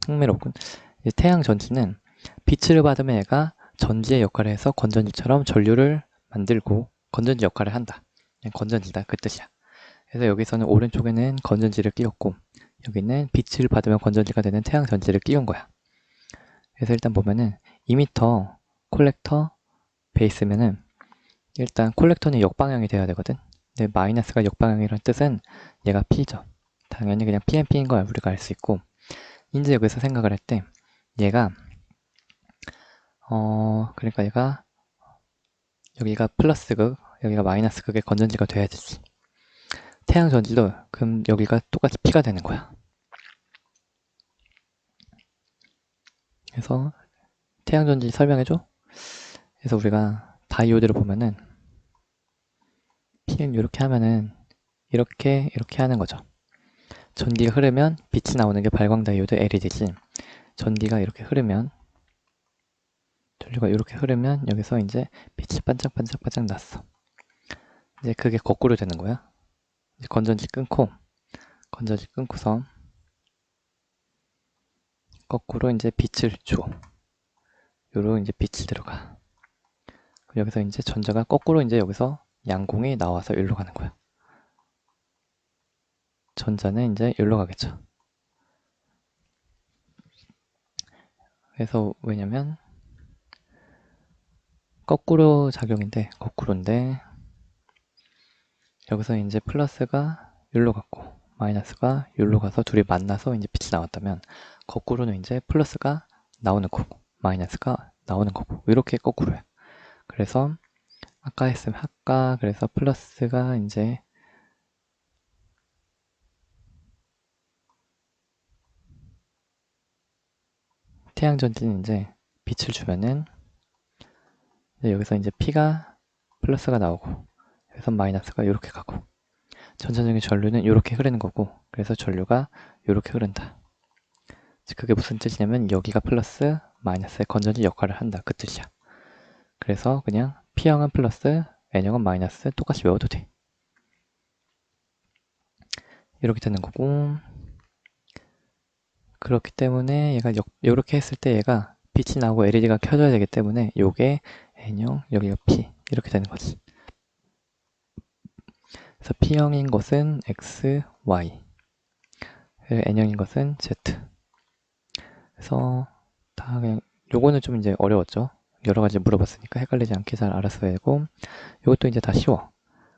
흥미롭군. 이제 태양 전지는 빛을 받으면 얘가 전지의 역할을 해서 건전지처럼 전류를 만들고 건전지 역할을 한다. 그냥 건전지다 그 뜻이야. 그래서 여기서는 오른쪽에는 건전지를 끼웠고 여기는 빛을 받으면 건전지가 되는 태양 전지를 끼운 거야. 그래서 일단 보면은 2m 콜렉터 베이스면은 일단 콜렉터는 역방향이 돼야 되거든. 근데 마이너스가 역방향이라는 뜻은 얘가 P죠. 당연히 그냥 PNP인 걸 우리가 알 수 있고, 이제 여기서 생각을 할 때 얘가 그러니까 얘가 여기가 플러스 극, 여기가 마이너스 극의 건전지가 돼야 되지. 태양 전지도 그럼 여기가 똑같이 P가 되는 거야. 그래서 태양 전지 설명해줘. 그래서 우리가 다이오드를 보면은 P는 이렇게 하면은 이렇게 하는 거죠. 전기가 흐르면 빛이 나오는 게 발광 다이오드 LED지. 전기가 이렇게 흐르면 전류가 이렇게 흐르면 여기서 이제 빛이 반짝반짝반짝 났어. 이제 그게 거꾸로 되는 거야. 이제 건전지 끊고서 거꾸로 이제 빛을 줘. 요로 이제 빛이 들어가. 여기서 이제 전자가 거꾸로 이제 여기서 양공이 나와서 여기로 가는 거야. 전자는 이제 여기로 가겠죠. 그래서 왜냐면 거꾸로 작용인데 거꾸로인데 여기서 이제 플러스가 여기로 갔고 마이너스가 여기로 가서 둘이 만나서 이제 빛이 나왔다면 거꾸로는 이제 플러스가 나오는 거고 마이너스가 나오는 거고 이렇게 거꾸로야. 그래서 아까 했으면 그래서 플러스가 이제 태양전지는 이제 빛을 주면은 이제 여기서 이제 P가 플러스가 나오고 여기서 마이너스가 이렇게 가고 전체적인 전류는 이렇게 흐르는 거고 그래서 전류가 이렇게 흐른다. 그게 무슨 뜻이냐면 여기가 플러스 마이너스의 건전지 역할을 한다 그 뜻이야. 그래서 그냥 P형은 플러스 N형은 마이너스 똑같이 외워도 돼. 이렇게 되는 거고 그렇기 때문에 얘가 이렇게 했을 때 얘가 빛이 나오고 LED가 켜져야 되기 때문에 요게 N형 여기가 P 이렇게 되는 거지. 그래서 P형인 것은 X, Y N형인 것은 Z. 그래서 다 그냥 요거는 좀 이제 어려웠죠. 여러 가지 물어봤으니까 헷갈리지 않게 잘 알았어야 되고 요것도 이제 다 쉬워.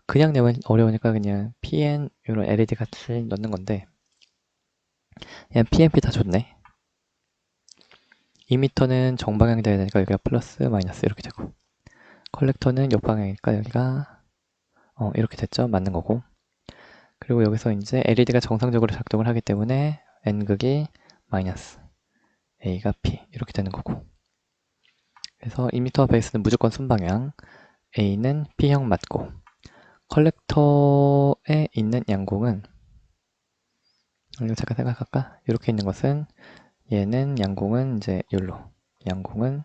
그냥 내면 어려우니까 그냥 PN 이런 LED 같이 넣는 건데 그냥 PNP 다 좋네. 이미터는 정방향이 돼야 되니까 여기가 플러스 마이너스 이렇게 되고, 컬렉터는 역방향이니까 여기가 이렇게 됐죠. 맞는 거고. 그리고 여기서 이제 LED가 정상적으로 작동을 하기 때문에 N극이 마이너스 A가 P 이렇게 되는 거고, 그래서 이미터와 베이스는 무조건 순방향, A는 P형 맞고, 컬렉터에 있는 양공은, 이거 잠깐 생각할까? 이렇게 있는 것은, 얘는 양공은 이제 욜로, 양공은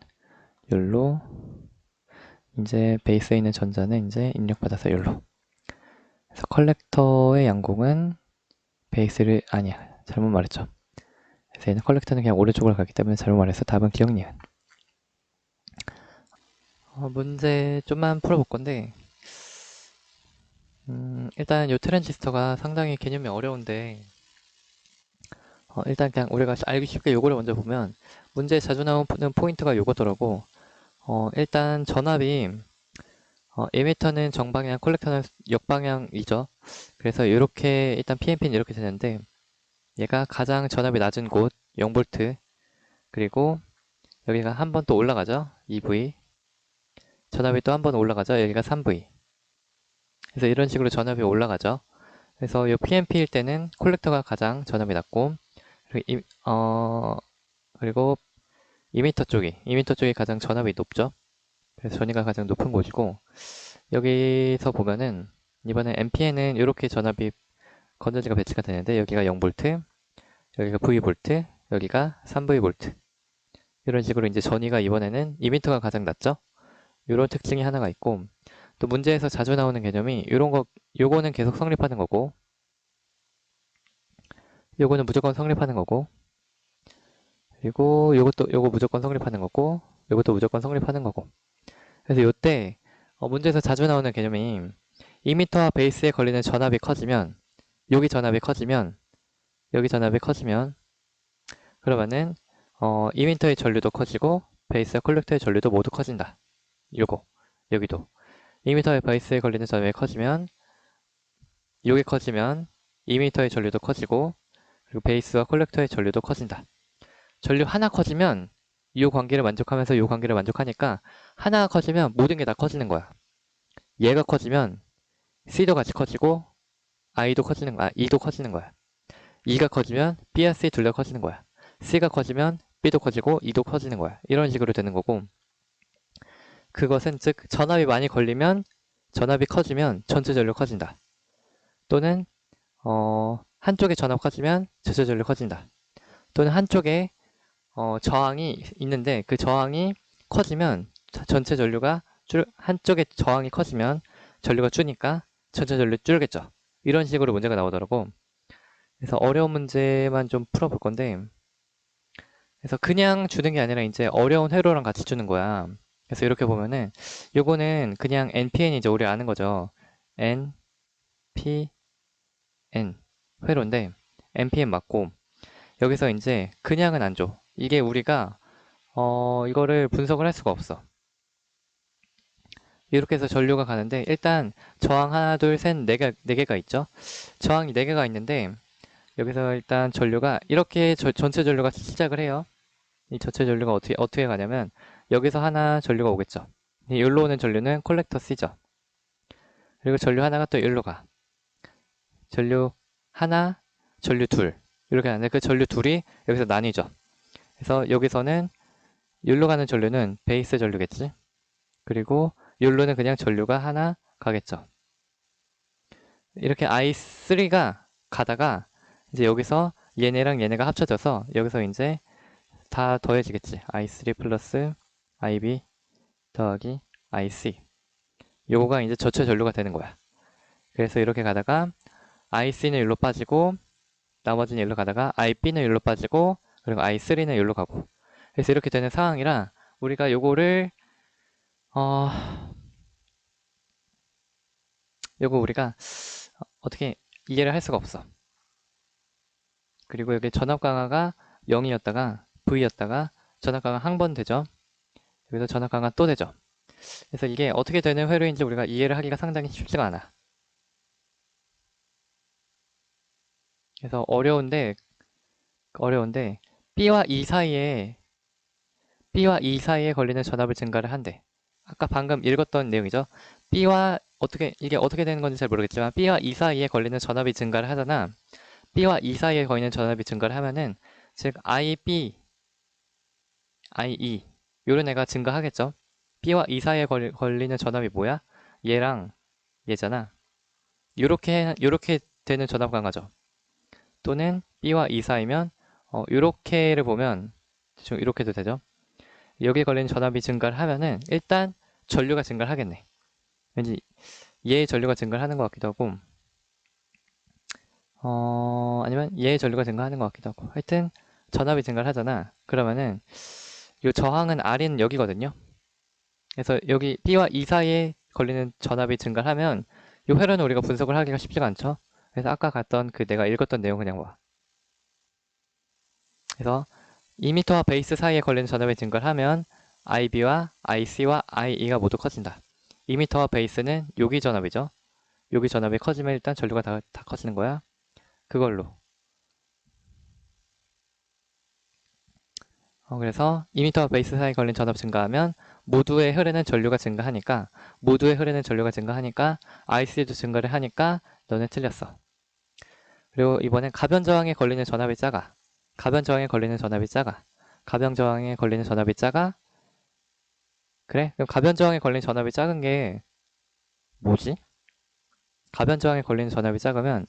욜로, 이제 베이스에 있는 전자는 이제 입력받아서 욜로. 그래서 컬렉터의 양공은 베이스를, 아니야, 잘못 말했죠. 그래서 얘는 컬렉터는 그냥 오른쪽으로 가기 때문에 잘못 말해서 답은 기억 니은. 문제 좀만 풀어볼 건데, 일단 이 트랜지스터가 상당히 개념이 어려운데, 일단 그냥 우리가 알기 쉽게 요거를 먼저 보면, 문제에 자주 나오는 포인트가 요거더라고. 일단 전압이, 에미터는 정방향, 콜렉터는 역방향이죠. 그래서 이렇게 일단 PNP는 이렇게 되는데, 얘가 가장 전압이 낮은 곳 0V, 그리고 여기가 한 번 또 올라가죠. 2V, 전압이 또 한 번 올라가죠. 여기가 3V. 그래서 이런 식으로 전압이 올라가죠. 그래서 이 PNP일 때는 콜렉터가 가장 전압이 낮고, 그리고 이미터 쪽이 가장 전압이 높죠. 그래서 전위가 가장 높은 곳이고, 여기서 보면은 이번에 NPN은 이렇게 전압이 건전지가 배치가 되는데, 여기가 0V, 여기가 V볼트, 여기가 3V볼트. 이런 식으로 이제 전위가 이번에는 이미터가 가장 낮죠. 이런 특징이 하나가 있고, 또 문제에서 자주 나오는 개념이 이런 거, 요거는 계속 성립하는 거고, 요거는 무조건 성립하는 거고, 그리고 요거 무조건 성립하는 거고, 요것도 무조건 성립하는 거고. 그래서 요때 문제에서 자주 나오는 개념이 이미터와 베이스에 걸리는 전압이 커지면, 여기 전압이 커지면, 여기 전압이 커지면, 그러면은 이미터의 전류도 커지고 베이스와 콜렉터의 전류도 모두 커진다. 요거 여기도 이미터의 베이스에 걸리는 전압이 커지면, 요게 커지면 이미터의 전류도 커지고, 그리고 베이스와 콜렉터의 전류도 커진다. 전류 하나 커지면 이 관계를 만족하면서 이 관계를 만족하니까, 하나가 커지면 모든 게 다 커지는 거야. 얘가 커지면 C도 같이 커지고 I도 커지는 거야. E도 커지는 거야. E가 커지면 B와 C 둘 다 커지는 거야. C가 커지면 B도 커지고 E도 커지는 거야. 이런 식으로 되는 거고, 그것은 즉 전압이 많이 걸리면, 전압이 커지면 전체 전류 커진다. 또는 한쪽에 전압 커지면 전체 전류 커진다. 또는 한쪽에 저항이 있는데 그 저항이 커지면 전체 전류가 한쪽에 저항이 커지면 전류가 줄니까 전체 전류 줄겠죠. 이런 식으로 문제가 나오더라고. 그래서 어려운 문제만 좀 풀어볼 건데, 그래서 그냥 주는 게 아니라 이제 어려운 회로랑 같이 주는 거야. 그래서 이렇게 보면은 요거는 그냥 NPN이죠. 우리 아는 거죠. NPN 회로인데 NPN 맞고, 여기서 이제 그냥은 안 줘. 이게 우리가 이거를 분석을 할 수가 없어. 이렇게 해서 전류가 가는데, 일단 저항 하나, 둘, 셋, 네 개가 있죠. 저항이 네 개가 있는데, 여기서 일단 전류가 이렇게 전체 전류가 시작을 해요. 이 전체 전류가 어떻게 가냐면, 여기서 하나 전류가 오겠죠. 여기로 오는 전류는 콜렉터 C죠. 그리고 전류 하나가 또 여기로 가. 전류 하나, 전류 둘. 이렇게 하는데 그 전류 둘이 여기서 나뉘죠. 그래서 여기서는 여기로 가는 전류는 베이스 전류겠지. 그리고 여기로는 그냥 전류가 하나 가겠죠. 이렇게 I3가 가다가 이제 여기서 얘네랑 얘네가 합쳐져서 여기서 이제 다 더해지겠지. I3 플러스 IB 더하기 IC. 요거가 이제 전체 전류가 되는 거야. 그래서 이렇게 가다가 IC는 여기로 빠지고, 나머지는 여기로 가다가 IB는 여기로 빠지고, 그리고 I3는 여기로 가고. 그래서 이렇게 되는 상황이라 우리가 요거를 요거 우리가 어떻게 이해를 할 수가 없어. 그리고 여기 전압 강화가 0이었다가 V였다가 전압 강화 한 번 되죠. 여기서 전압 강화 또 되죠. 그래서 이게 어떻게 되는 회로인지 우리가 이해를 하기가 상당히 쉽지가 않아. 그래서 어려운데 B와 E 사이에 B와 E 사이에 걸리는 전압을 증가를 한대. 아까 방금 읽었던 내용이죠. B와 이게 어떻게 되는 건지 잘 모르겠지만 B와 E 사이에 걸리는 전압이 증가를 하잖아. B와 E 사이에 걸리는 전압이 증가를 하면은 즉 IB, IE 요런 애가 증가하겠죠. B와 E 사이에 걸리는 전압이 뭐야? 얘랑 얘잖아. 요렇게 되는 전압 강하죠. 또는 B와 E 사이면 요렇게를 보면 대충 이렇게도 되죠. 여기에 걸리는 전압이 증가를 하면은 일단 전류가 증가를 하겠네. 왠지 얘의 전류가 증가를 하는 것 같기도 하고 아니면 얘의 전류가 증가하는 것 같기도 하고 하여튼 전압이 증가를 하잖아. 그러면은 요 저항은 R인 여기거든요. 그래서 여기 B와 E 사이에 걸리는 전압이 증가를 하면 요 회로는 우리가 분석을 하기가 쉽지가 않죠. 그래서 아까 갔던 그 내가 읽었던 내용 그냥 봐. 그래서 2m와 베이스 사이에 걸리는 전압이 증가를 하면 IB와 IC와 IE가 모두 커진다. 2m와 베이스는 여기 전압이죠. 여기 전압이 커지면 일단 전류가 다 커지는 거야. 그걸로. 그래서 2m와 베이스 사이에 걸린 전압 증가하면 모두에 흐르는 전류가 증가하니까 IC도 증가를 하니까 너는 틀렸어. 그리고 이번엔 가변 저항에 걸리는 전압이 작아. 가변 저항에 걸리는 전압이 작아. 가변 저항에 걸리는 전압이 작아. 그래? 그럼 가변 저항에 걸리는 전압이 작은 게 뭐지? 가변 저항에 걸리는 전압이 작으면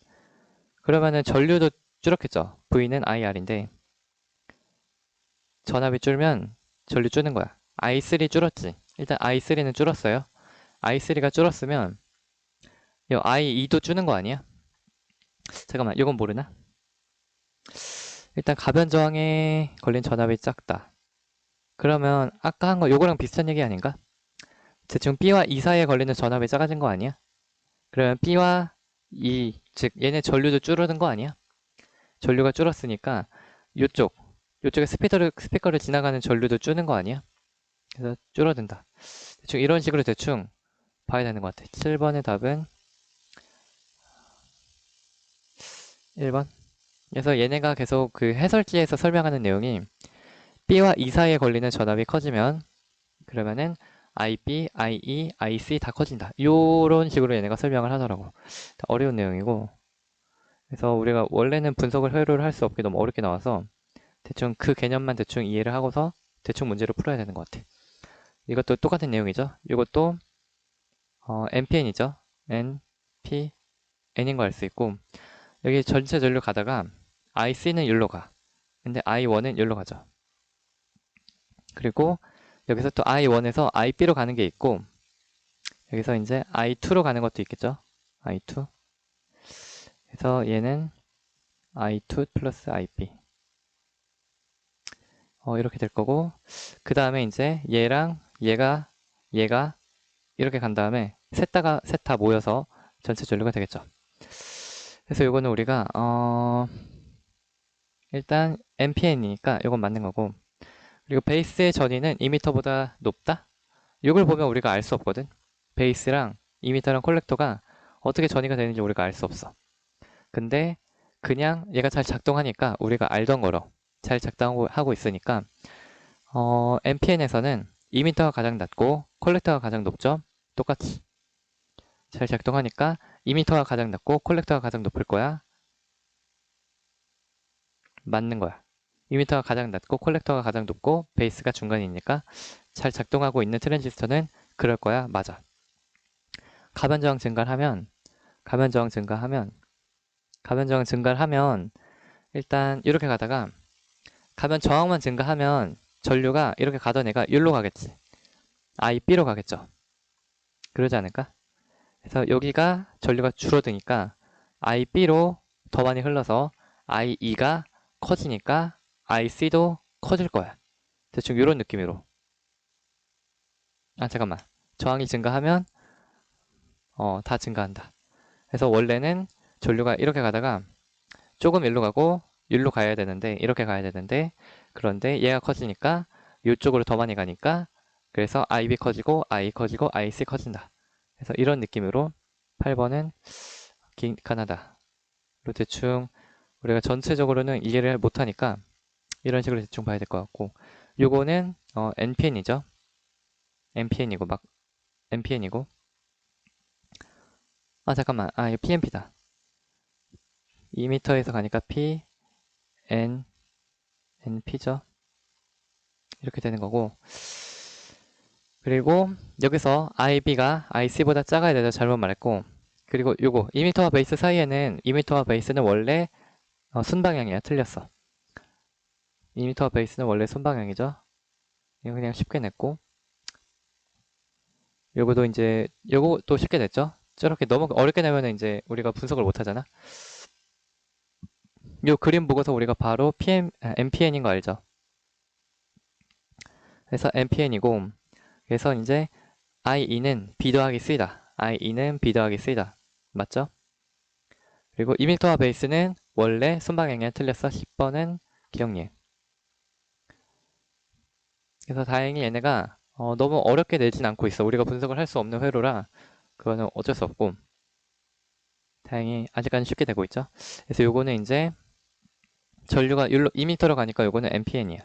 그러면은 전류도 줄었겠죠. V는 IR인데 전압이 줄면 전류 줄는 거야. I3 줄었지. 일단 I3는 줄었어요. I3가 줄었으면 이 I2도 줄는 거 아니야? 잠깐만, 이건 모르나? 일단 가변 저항에 걸린 전압이 작다. 그러면 아까 한 거 요거랑 비슷한 얘기 아닌가? 대충 B와 E 사이에 걸리는 전압이 작아진 거 아니야? 그러면 B와 E, 즉 얘네 전류도 줄어든 거 아니야? 전류가 줄었으니까 요쪽에 스피커를 지나가는 전류도 줄는 거 아니야? 그래서 줄어든다. 대충 이런 식으로 대충 봐야 되는 것 같아. 7번의 답은 1번. 그래서 얘네가 계속 그 해설지에서 설명하는 내용이 B와 E 사이에 걸리는 전압이 커지면 그러면은 IB, IE, IC 다 커진다. 요런 식으로 얘네가 설명을 하더라고. 어려운 내용이고 그래서 우리가 원래는 분석을 회로를 할 수 없게 너무 어렵게 나와서 대충 그 개념만 대충 이해를 하고서 대충 문제를 풀어야 되는 것 같아. 이것도 똑같은 내용이죠. 이것도 NPN이죠. N, P, N인 거 알 수 있고 여기 전체 전류 가다가 IC는 여기로 가. 근데 I1은 여기로 가죠. 그리고 여기서 또 I1에서 IB로 가는 게 있고 여기서 이제 I2로 가는 것도 있겠죠. I2. 그래서 얘는 I2 플러스 IB. 이렇게 될 거고 그 다음에 이제 얘랑 얘가 이렇게 간 다음에 셋 다 모여서 전체 전류가 되겠죠. 그래서 이거는 우리가 일단 NPN이니까 이건 맞는 거고 그리고 베이스의 전위는 2m보다 높다? 이걸 보면 우리가 알 수 없거든. 베이스랑 2m랑 콜렉터가 어떻게 전위가 되는지 우리가 알 수 없어. 근데 그냥 얘가 잘 작동하니까 우리가 알던 거로 잘 작동하고 있으니까 NPN에서는 2m가 가장 낮고 콜렉터가 가장 높죠? 똑같이 잘 작동하니까 2m가 가장 낮고 콜렉터가 가장 높을 거야. 맞는 거야. 2m가 가장 낮고 콜렉터가 가장 높고 베이스가 중간이니까 잘 작동하고 있는 트랜지스터는 그럴 거야. 맞아. 가변 저항 증가하면 일단 이렇게 가다가 가변 저항만 증가하면 전류가 이렇게 가던 애가 여기로 가겠지. IB로 가겠죠. 그러지 않을까? 그래서 여기가 전류가 줄어드니까 IB로 더 많이 흘러서 IE가 커지니까 IC도 커질 거야. 대충 이런 느낌으로. 잠깐만. 저항이 증가하면 다 증가한다. 그래서 원래는 전류가 이렇게 가다가 조금 일로 가고 일로 가야 되는데 이렇게 가야 되는데 그런데 얘가 커지니까 이쪽으로 더 많이 가니까 그래서 IB 커지고 I 커지고 IC 커진다. 그래서 이런 느낌으로 8번은 기간하다. 대충 우리가 전체적으로는 이해를 못하니까 이런 식으로 대충 봐야 될 것 같고 요거는 NPN이죠. NPN이고 막 NPN이고. 아 잠깐만. 아 이거 PNP다. 2m에서 가니까 P, N, NP죠. 이렇게 되는 거고. 그리고 여기서 IB가 IC보다 작아야 되죠. 잘못 말했고. 그리고 요거 2m와 베이스 사이에는 2m와 베이스는 원래 순방향이야. 틀렸어. 2m와 베이스는 원래 순방향이죠. 이거 그냥 쉽게 냈고. 요거도 이제 요것도 쉽게 냈죠. 저렇게 너무 어렵게 내면 이제 우리가 분석을 못 하잖아. 요 그림 보고서 우리가 바로 MPN인 거 알죠? 그래서 MPN이고, 그래서 이제 IE는 B 더하기 C다. IE는 B 더하기 C다. 맞죠? 그리고 2m와 베이스는 원래 순방향이야. 틀렸어. 10번은 기억님. 그래서 다행히 얘네가 너무 어렵게 내진 않고 있어. 우리가 분석을 할 수 없는 회로라 그거는 어쩔 수 없고, 다행히 아직까지 쉽게 되고 있죠. 그래서 요거는 이제 전류가 2m로 가니까 요거는 MPN이야.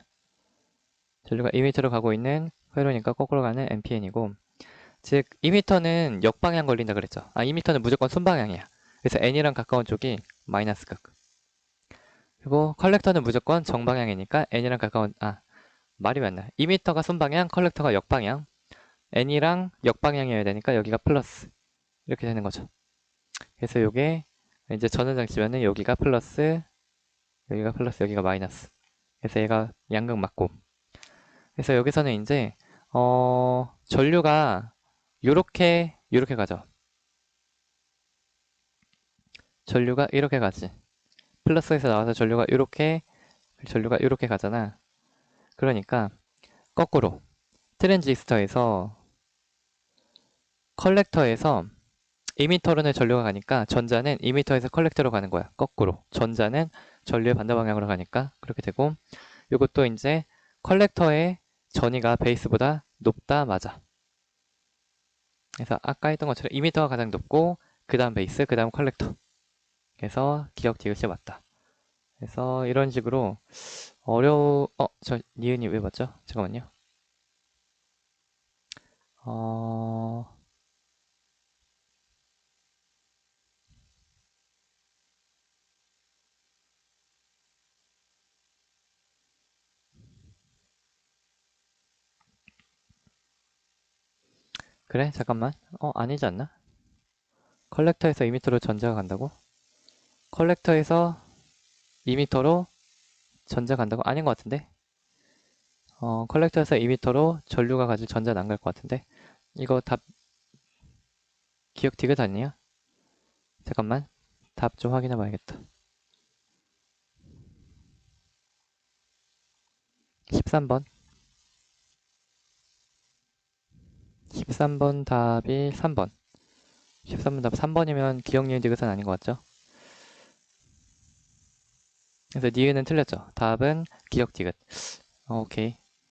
전류가 2m로 가고 있는 회로니까 거꾸로 가는 MPN이고, 즉 2m는 역방향 걸린다 그랬죠. 2m는 무조건 순방향이야. 그래서 N이랑 가까운 쪽이 마이너스 극. 그리고 컬렉터는 무조건 정방향이니까 N이랑 가까운 말이 맞나? 2m가 순방향, 컬렉터가 역방향. N이랑 역방향이어야 되니까 여기가 플러스. 이렇게 되는 거죠. 그래서 요게 이제 전원장치면은 여기가 플러스, 여기가 플러스, 여기가 마이너스. 그래서 얘가 양극 맞고. 그래서 여기서는 이제 전류가 요렇게 가죠. 전류가 이렇게 가지. 플러스에서 나와서 전류가 이렇게 가잖아. 그러니까 거꾸로 트랜지스터에서 컬렉터에서 이미터로는 전류가 가니까 전자는 이미터에서 컬렉터로 가는 거야. 거꾸로. 전자는 전류의 반대 방향으로 가니까 그렇게 되고, 이것도 이제 컬렉터의 전위가 베이스보다 높다 맞아. 그래서 아까 했던 것처럼 이미터가 가장 높고 그 다음 베이스, 그 다음 컬렉터. 그래서 기억 디귿이 맞다. 그래서 이런 식으로 저 니은이 왜 맞죠? 잠깐만요. 그래? 잠깐만. 아니지 않나? 컬렉터에서 이미터로 전자가 간다고? 컬렉터에서 이미터로 전자 간다고? 아닌 것 같은데? 컬렉터에서 이미터로 전류가 가질 전자는 안 갈 것 같은데? 이거 답, 기억 디귿 아니야? 잠깐만. 답 좀 확인해 봐야겠다. 13번. 13번 답이 3번. 13번 답 3번이면 기억 니은 디귿은 아닌 것 같죠? 그래서 니은은 틀렸죠. 답은 기억 디귿. 오케이.